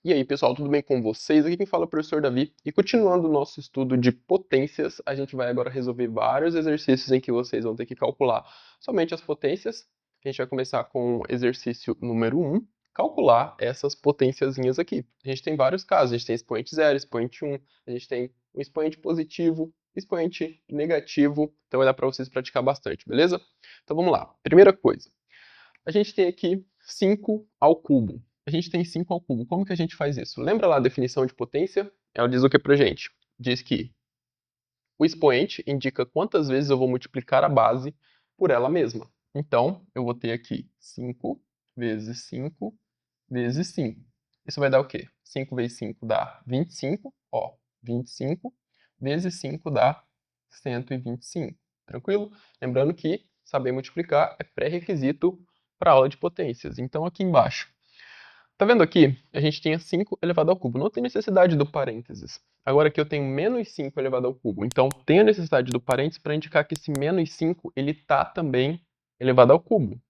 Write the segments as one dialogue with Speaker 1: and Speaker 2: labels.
Speaker 1: E aí, pessoal, tudo bem com vocês? Aqui quem fala é o professor Davi. E continuando o nosso estudo de potências, a gente vai agora resolver vários exercícios em que vocês vão ter que calcular somente as potências. A gente vai começar com o exercício número 1, calcular essas potenciazinhas aqui. A gente tem vários casos, a gente tem expoente 0, expoente 1, a gente tem um expoente positivo, expoente negativo, então vai dar para vocês praticar bastante, beleza? Então vamos lá. Primeira coisa, a gente tem aqui 5 ao cubo. A gente tem 5 ao cubo. Como que a gente faz isso? Lembra lá a definição de potência? Ela diz o que pra gente? Diz que o expoente indica quantas vezes eu vou multiplicar a base por ela mesma. Então, eu vou ter aqui 5 vezes 5 vezes 5. Isso vai dar o quê? 5 vezes 5 dá 25. Ó, 25 vezes 5 dá 125. Tranquilo? Lembrando que saber multiplicar é pré-requisito para a aula de potências. Então, aqui embaixo, tá vendo aqui? A gente tinha 5 elevado ao cubo. Não tem necessidade do parênteses. Agora aqui eu tenho menos 5 elevado ao cubo. Então, tem a necessidade do parênteses para indicar que esse menos 5 ele está também elevado ao cubo.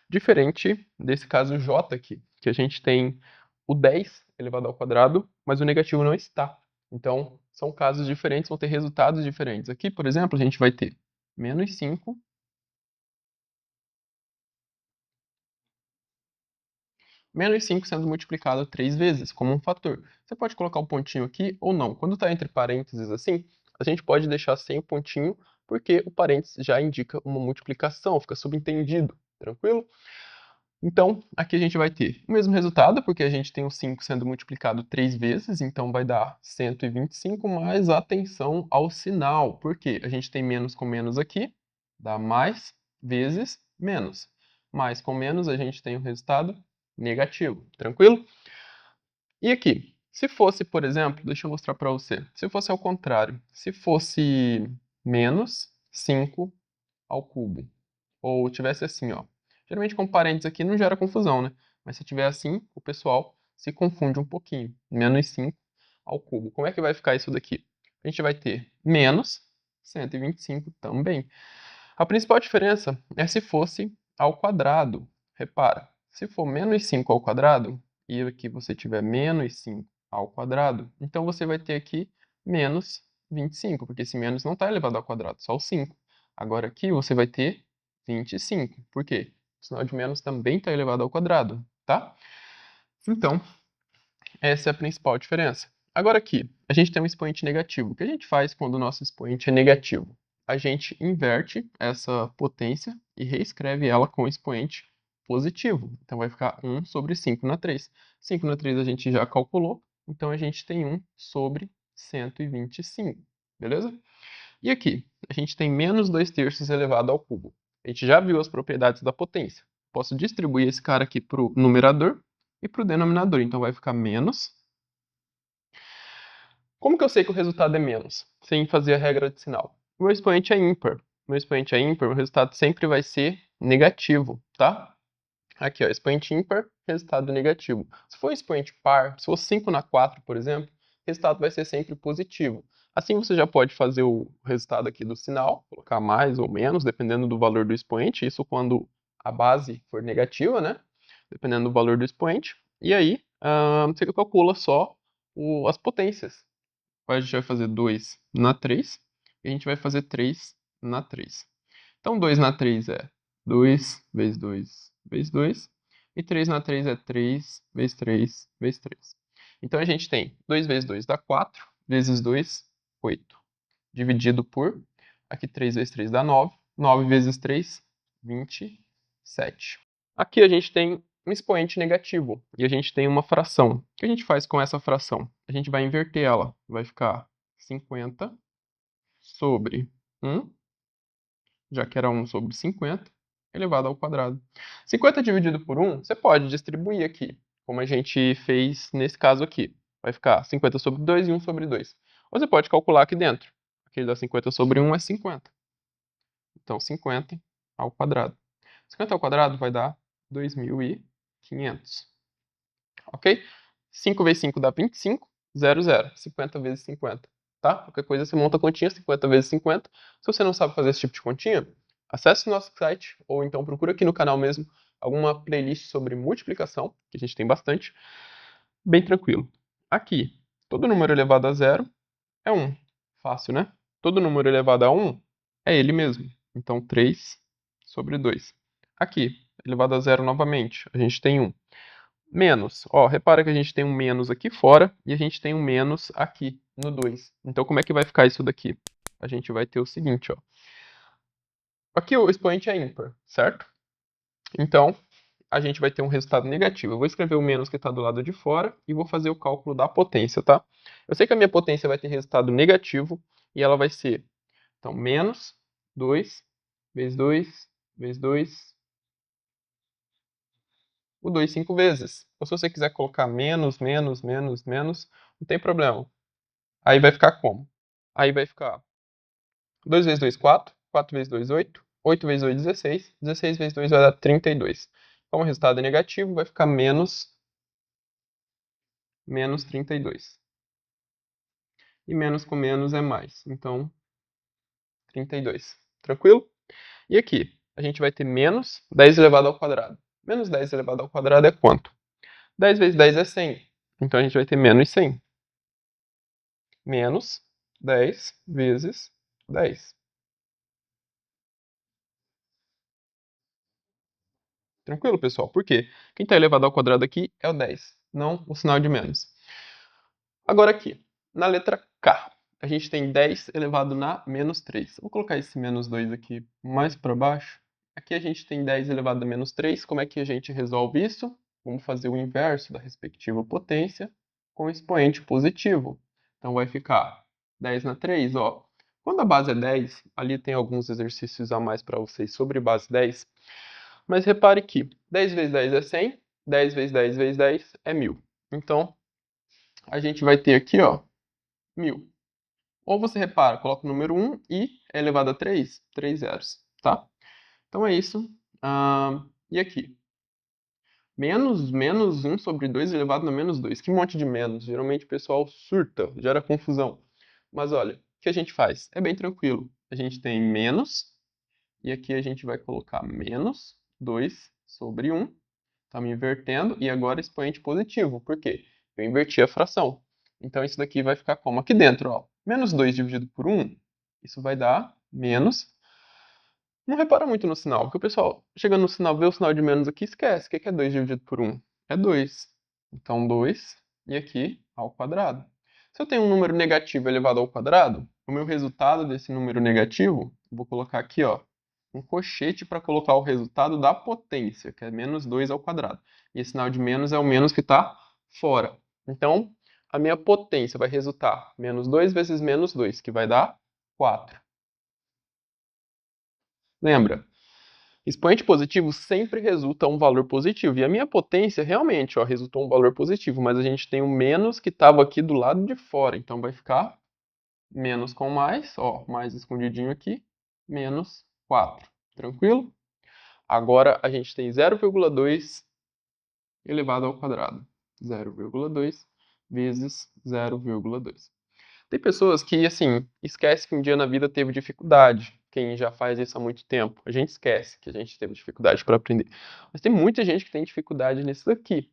Speaker 1: Diferente desse caso J aqui, que a gente tem o 10 elevado ao quadrado, mas o negativo não está. Então, são casos diferentes, vão ter resultados diferentes. Aqui, por exemplo, a gente vai ter menos 5 sendo multiplicado 3 vezes, como um fator. Você pode colocar um pontinho aqui ou não. Quando está entre parênteses assim, a gente pode deixar sem o pontinho, porque o parênteses já indica uma multiplicação, fica subentendido, tranquilo? Então, aqui a gente vai ter o mesmo resultado, porque a gente tem o 5 sendo multiplicado 3 vezes, então vai dar 125, mas atenção ao sinal, porque a gente tem menos com menos aqui, dá mais vezes menos. Mais com menos, a gente tem o resultado negativo, tranquilo? E aqui, se fosse, por exemplo, deixa eu mostrar para você, se fosse ao contrário, se fosse menos 5 ao cubo, ou tivesse assim, ó. Geralmente com parênteses aqui não gera confusão, né? Mas se tiver assim, o pessoal se confunde um pouquinho. Menos 5 ao cubo. Como é que vai ficar isso daqui? A gente vai ter menos 125 também. A principal diferença é se fosse ao quadrado. Repara, se for menos 5 ao quadrado, e aqui você tiver menos 5 ao quadrado, então você vai ter aqui menos 25, porque esse menos não está elevado ao quadrado, só o 5. Agora aqui você vai ter 25. Por quê? O sinal de menos também está elevado ao quadrado, tá? Então, essa é a principal diferença. Agora aqui, a gente tem um expoente negativo. O que a gente faz quando o nosso expoente é negativo? A gente inverte essa potência e reescreve ela com o expoente positivo. Então vai ficar 1 sobre 5 na 3. 5 na 3 a gente já calculou, então a gente tem 1 sobre 125, beleza? E aqui, a gente tem menos 2 terços elevado ao cubo. A gente já viu as propriedades da potência. Posso distribuir esse cara aqui para o numerador e para o denominador. Então vai ficar menos. Como que eu sei que o resultado é menos? Sem fazer a regra de sinal. O meu expoente é ímpar. O meu expoente é ímpar, o resultado sempre vai ser negativo, tá? Aqui, ó, expoente ímpar, resultado negativo. Se for expoente par, se for 5 na 4, por exemplo, o resultado vai ser sempre positivo. Assim você já pode fazer o resultado aqui do sinal, colocar mais ou menos, dependendo do valor do expoente, isso quando a base for negativa, né? Dependendo do valor do expoente. E aí, você calcula só as potências. A gente vai fazer 2 na 3 e a gente vai fazer 3 na 3. Então, 2 na 3 é 2 vezes 2 vezes 2. E 3 na 3 é 3 vezes 3 vezes 3. Então, a gente tem 2 vezes 2 dá 4, vezes 2, 8. Dividido por, aqui 3 vezes 3 dá 9. 9 vezes 3, 27. Aqui a gente tem um expoente negativo e a gente tem uma fração. O que a gente faz com essa fração? A gente vai inverter ela. Vai ficar 50 sobre 1, já que era 1 sobre 50, elevado ao quadrado. 50 dividido por 1, você pode distribuir aqui, como a gente fez nesse caso aqui. Vai ficar 50 sobre 2 e 1 sobre 2. Ou você pode calcular aqui dentro. Aquele da 50 sobre 1 é 50. Então, 50 ao quadrado. 50 ao quadrado vai dar 2.500. Ok? 5 vezes 5 dá 25. 0, 0. 50 vezes 50. Tá? Qualquer coisa você monta a continha, 50 vezes 50. Se você não sabe fazer esse tipo de continha, acesse o nosso site, ou então procura aqui no canal mesmo alguma playlist sobre multiplicação, que a gente tem bastante. bem tranquilo. Aqui, todo número elevado a zero é 1. Fácil, né? Todo número elevado a 1 é ele mesmo. Então, 3 sobre 2. Aqui, elevado a zero novamente, a gente tem 1. Menos. Ó, repara que a gente tem um menos aqui fora e a gente tem um menos aqui no 2. Então, como é que vai ficar isso daqui? A gente vai ter o seguinte, ó. Aqui o expoente é ímpar, certo? Então, a gente vai ter um resultado negativo. Eu vou escrever o menos que está do lado de fora e vou fazer o cálculo da potência, tá? Eu sei que a minha potência vai ter resultado negativo e ela vai ser, então, menos 2 vezes 2 vezes 2, o 2 5 vezes. Ou se você quiser colocar menos, menos, menos, menos, não tem problema. Aí vai ficar como? Aí vai ficar 2 vezes 2, 4. 4 vezes 2, 8. 8 vezes 8, 16. 16 vezes 2 vai dar 32. Como o resultado é negativo, vai ficar menos 32. E menos com menos é mais. Então, 32. Tranquilo? E aqui, a gente vai ter menos 10 elevado ao quadrado. Menos 10 elevado ao quadrado é quanto? 10 vezes 10 é 100. Então, a gente vai ter menos 100. Menos 10 vezes 10. Tranquilo, pessoal? Por quê? Quem está elevado ao quadrado aqui é o 10, não o sinal de menos. Agora aqui, na letra K, a gente tem 10 elevado na menos 3. Vou colocar esse menos 2 aqui mais para baixo. Aqui a gente tem 10 elevado a menos 3. Como é que a gente resolve isso? Vamos fazer o inverso da respectiva potência com expoente positivo. Então vai ficar 10 na 3, ó. Quando a base é 10, ali tem alguns exercícios a mais para vocês sobre base 10. Mas repare que 10 vezes 10 é 100, 10 vezes 10 vezes 10 é 1000. Então, a gente vai ter aqui, ó, 1000. Ou você repara, coloca o número 1 e é elevado a 3, 3 zeros, tá? Então é isso. E aqui? Menos 1 sobre 2 elevado a menos 2. Que monte de menos? Geralmente o pessoal surta, gera confusão. Mas olha, o que a gente faz? É bem tranquilo. A gente tem menos, e aqui a gente vai colocar menos 2 sobre 1. Tá me invertendo, e agora expoente positivo. Por quê? Eu inverti a fração. Então isso daqui vai ficar como? Aqui dentro, ó. Menos 2 dividido por 1, isso vai dar menos. Não repara muito no sinal, porque o pessoal chega no sinal, vê o sinal de menos aqui e esquece. O que é 2 dividido por 1? É 2. Então 2 e aqui ao quadrado. Se eu tenho um número negativo elevado ao quadrado, o meu resultado desse número negativo, vou colocar aqui, ó, um cochete para colocar o resultado da potência, que é menos 2 ao quadrado. E esse sinal de menos é o menos que está fora. Então, a minha potência vai resultar menos 2 vezes menos 2, que vai dar 4. Lembra? Expoente positivo sempre resulta um valor positivo. E a minha potência realmente, ó, resultou um valor positivo, mas a gente tem o menos que estava aqui do lado de fora. Então vai ficar menos com mais, ó, mais escondidinho aqui, menos 4. Tranquilo? Agora a gente tem 0,2 elevado ao quadrado. 0,2 vezes 0,2. Tem pessoas que, assim, esquecem que um dia na vida teve dificuldade. Quem já faz isso há muito tempo. A gente esquece que a gente teve dificuldade para aprender. Mas tem muita gente que tem dificuldade nisso daqui.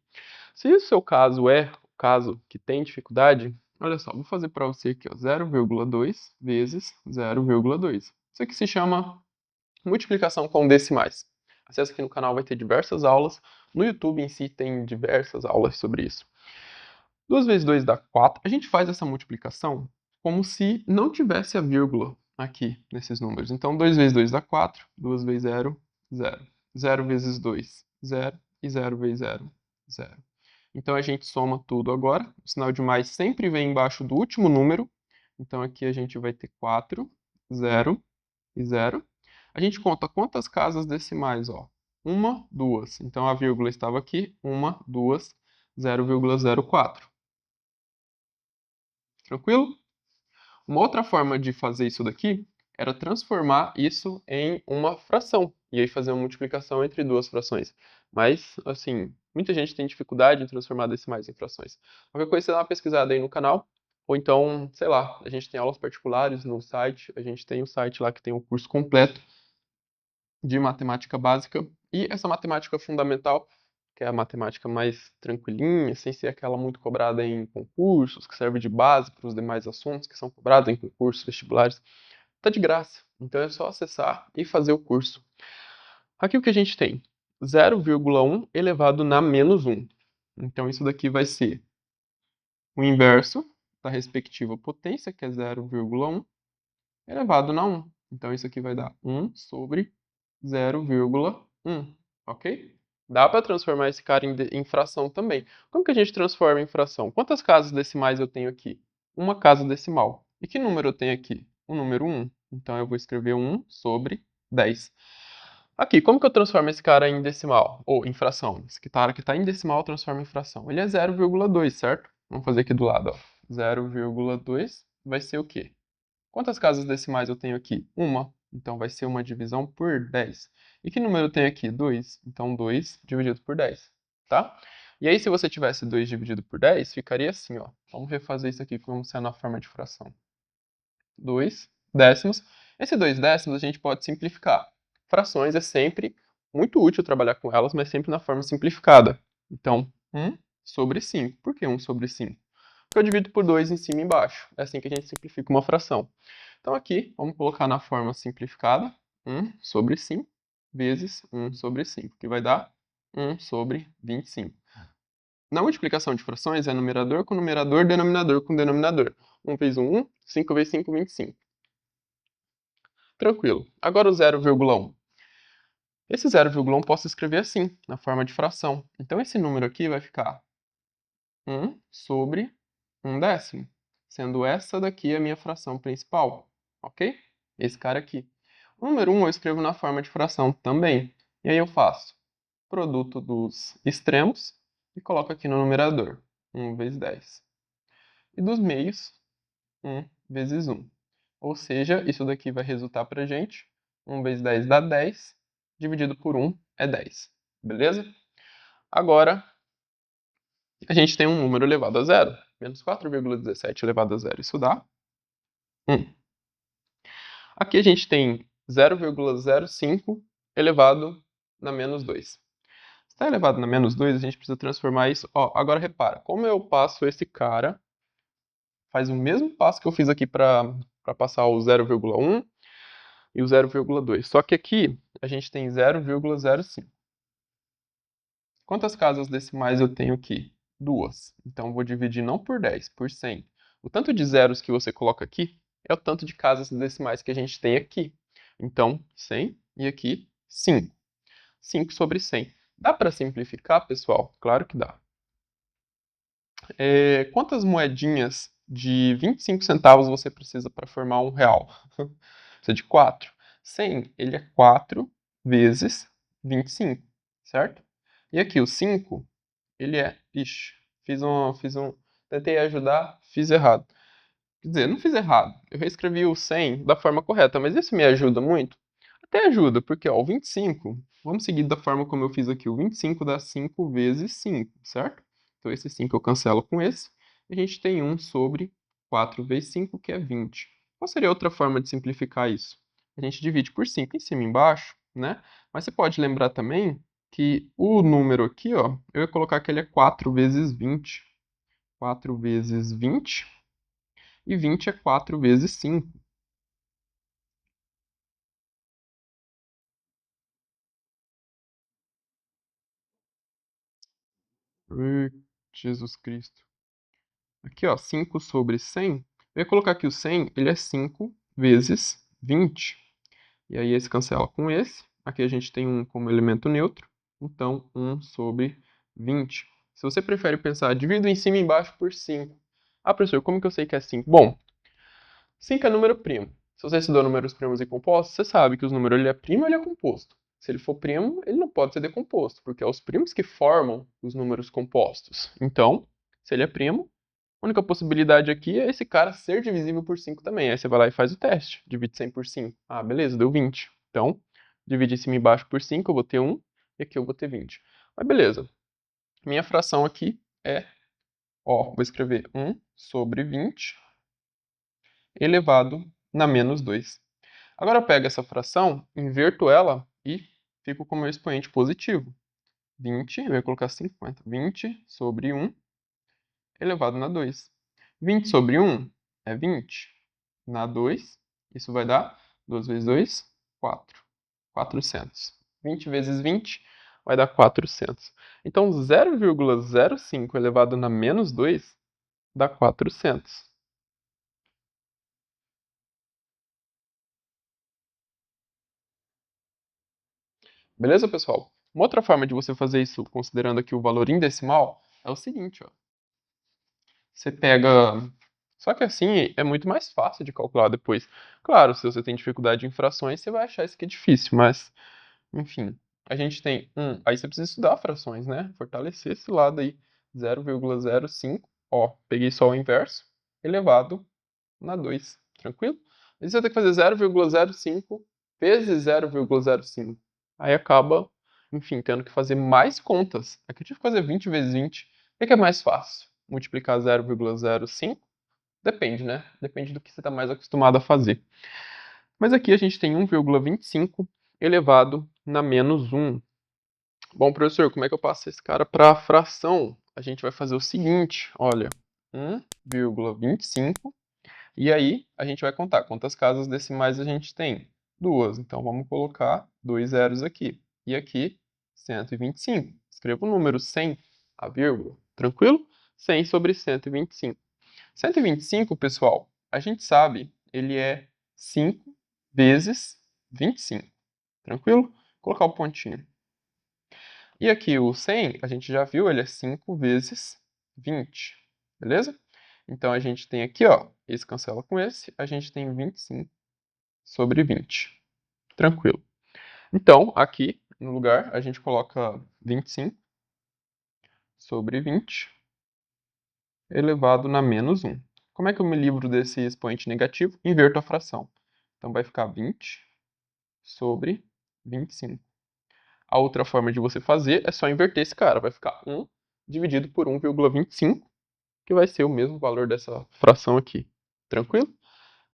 Speaker 1: Se o seu caso é o caso que tem dificuldade, olha só, vou fazer para você aqui, ó, 0,2 vezes 0,2. Isso aqui se chama multiplicação com decimais. Acesse aqui no canal, vai ter diversas aulas. No YouTube em si tem diversas aulas sobre isso. 2 vezes 2 dá 4. A gente faz essa multiplicação como se não tivesse a vírgula aqui nesses números. Então, 2 vezes 2 dá 4. 2 vezes 0, 0. 0 vezes 2, 0. E 0 vezes 0, 0. Então, a gente soma tudo agora. O sinal de mais sempre vem embaixo do último número. Então, aqui a gente vai ter 4, 0 e 0. A gente conta quantas casas decimais, ó. 1, 2. Então, a vírgula estava aqui. 1, 2, 0,04. Tranquilo? Uma outra forma de fazer isso daqui era transformar isso em uma fração. E aí fazer uma multiplicação entre duas frações. Mas, assim, muita gente tem dificuldade em transformar decimais em frações. Qualquer coisa, você dá uma pesquisada aí no canal. Ou então, sei lá, a gente tem aulas particulares no site. A gente tem o site lá que tem o curso completo de matemática básica. E essa matemática fundamental que é a matemática mais tranquilinha, sem ser aquela muito cobrada em concursos, que serve de base para os demais assuntos que são cobrados em concursos, vestibulares. Tá de graça. Então é só acessar e fazer o curso. Aqui o que a gente tem? 0,1 elevado na menos 1. Então isso daqui vai ser o inverso da respectiva potência, que é 0,1, elevado na 1. Então isso aqui vai dar 1 sobre 0,1, ok? Dá para transformar esse cara em fração também. Como que a gente transforma em fração? Quantas casas decimais eu tenho aqui? Uma casa decimal. E que número eu tenho aqui? O número 1. Então eu vou escrever 1 sobre 10. Aqui, como que eu transformo esse cara em decimal? Ou em fração? Esse cara que está em decimal eu transformo em fração. Ele é 0,2, certo? Vamos fazer aqui do lado, ó. 0,2 vai ser o quê? Quantas casas decimais eu tenho aqui? Uma. Então vai ser uma divisão por 10. E que número eu tenho aqui? 2. Então 2 dividido por 10, tá? E aí se você tivesse 2 dividido por 10, ficaria assim, ó. Vamos refazer isso aqui como sendo a forma de fração. 2 décimos. Esse 2 décimos a gente pode simplificar. Frações é sempre muito útil trabalhar com elas, mas sempre na forma simplificada. Então, 1 sobre 5. Por que 1 sobre 5? Porque eu divido por 2 em cima e embaixo. É assim que a gente simplifica uma fração. Então aqui, vamos colocar na forma simplificada, 1 sobre 5 vezes 1 sobre 5, que vai dar 1 sobre 25. Na multiplicação de frações, é numerador com numerador, denominador com denominador. 1 vezes 1, 5 vezes 5, 25. Tranquilo. Agora o 0,1. Esse 0,1 posso escrever assim, na forma de fração. Então esse número aqui vai ficar 1 sobre 1 décimo, sendo essa daqui a minha fração principal, ok? Esse cara aqui. O número 1 eu escrevo na forma de fração também. E aí eu faço produto dos extremos e coloco aqui no numerador, 1 vezes 10. E dos meios, 1 vezes 1. Ou seja, isso daqui vai resultar pra gente, 1 vezes 10 dá 10, dividido por 1 é 10. Beleza? Agora, a gente tem um número elevado a zero. Menos 4,17 elevado a zero. Isso dá 1. Aqui a gente tem 0,05 elevado na menos 2. Se está elevado na menos 2, a gente precisa transformar isso. Ó, agora repara, como eu passo esse cara, faz o mesmo passo que eu fiz aqui para passar o 0,1 e o 0,2. Só que aqui a gente tem 0,05. Quantas casas decimais eu tenho aqui? 2. Então, vou dividir não por 10, por 100. O tanto de zeros que você coloca aqui é o tanto de casas decimais que a gente tem aqui. Então, 100 e aqui 5. 5 sobre 100. Dá para simplificar, pessoal? Claro que dá. Quantas moedinhas de 25 centavos você precisa para formar um real? Precisa de 4. 100, ele é 4 vezes 25, certo? E aqui o 5, ele é... Ixi, tentei ajudar, fiz errado. Quer dizer, não fiz errado. Eu reescrevi o 100 da forma correta, mas isso me ajuda muito? Até ajuda, porque ó, o 25, vamos seguir da forma como eu fiz aqui. O 25 dá 5 vezes 5, certo? Então esse 5 eu cancelo com esse. E a gente tem 1 sobre 4 vezes 5, que é 20. Qual seria outra forma de simplificar isso? A gente divide por 5 em cima e embaixo, né? Mas você pode lembrar também que o número aqui, ó, eu ia colocar que ele é 4 vezes 20. 4 vezes 20. E 20 é 4 vezes 5. Jesus Cristo. Aqui, ó, 5 sobre 100. Eu ia colocar aqui o 100, ele é 5 vezes 20. E aí esse cancela com esse. Aqui a gente tem 1 como elemento neutro. Então, 1 sobre 20. Se você prefere pensar, divido em cima e embaixo por 5. Ah, professor, como que eu sei que é 5? Bom, 5 é número primo. Se você estudou números primos e compostos, você sabe que os números ele é primo ou ele é composto. Se ele for primo, ele não pode ser decomposto, porque é os primos que formam os números compostos. Então, se ele é primo, a única possibilidade aqui é esse cara ser divisível por 5 também. Aí você vai lá e faz o teste. Divide 100 por 5. Ah, beleza, deu 20. Então, divide em cima e embaixo por 5, eu vou ter 1, e aqui eu vou ter 20. Mas beleza. Minha fração aqui é, ó, vou escrever 1 sobre 20 elevado na menos 2. Agora eu pego essa fração, inverto ela e fico com o meu expoente positivo. 20, eu ia colocar 50. 20 sobre 1 elevado na 2. 20 sobre 1 é 20. Na 2, isso vai dar 2 vezes 2, 4. 400. 20 vezes 20 vai dar 400. Então, 0,05 elevado na menos 2 dá 400. Beleza, pessoal? Uma outra forma de você fazer isso, considerando aqui o valor em decimal, é o seguinte, ó. Você pega. Só que assim é muito mais fácil de calcular depois. Claro, se você tem dificuldade em frações, você vai achar isso aqui difícil, mas, enfim. A gente tem aí você precisa estudar frações, né? Fortalecer esse lado aí. 0,05, ó, peguei só o inverso, elevado na 2, tranquilo? E você vai ter que fazer 0,05 vezes 0,05. Aí acaba, enfim, tendo que fazer mais contas. Aqui eu tive que fazer 20 vezes 20. O que é mais fácil? Multiplicar 0,05? Depende, né? Depende do que você está mais acostumado a fazer. Mas aqui a gente tem 1,25 elevado na menos 1. Bom, professor, como é que eu passo esse cara para fração? A gente vai fazer o seguinte, olha, 1,25 e aí a gente vai contar quantas casas decimais a gente tem. 2, então vamos colocar 2 zeros aqui. E aqui, 125. Escreva o número 100, a vírgula, tranquilo? 100 sobre 125. 125, pessoal, a gente sabe, ele é 5 vezes 25. Tranquilo? Vou colocar o pontinho. E aqui o 100, a gente já viu, ele é 5 vezes 20. Beleza? Então a gente tem aqui, ó, esse cancela com esse, a gente tem 25 sobre 20. Tranquilo. Então, aqui no lugar, a gente coloca 25 sobre 20 elevado na menos 1. Como é que eu me livro desse expoente negativo? Inverto a fração. Então vai ficar 20 sobre 25. A outra forma de você fazer é só inverter esse cara. Vai ficar 1 dividido por 1,25, que vai ser o mesmo valor dessa fração aqui. Tranquilo?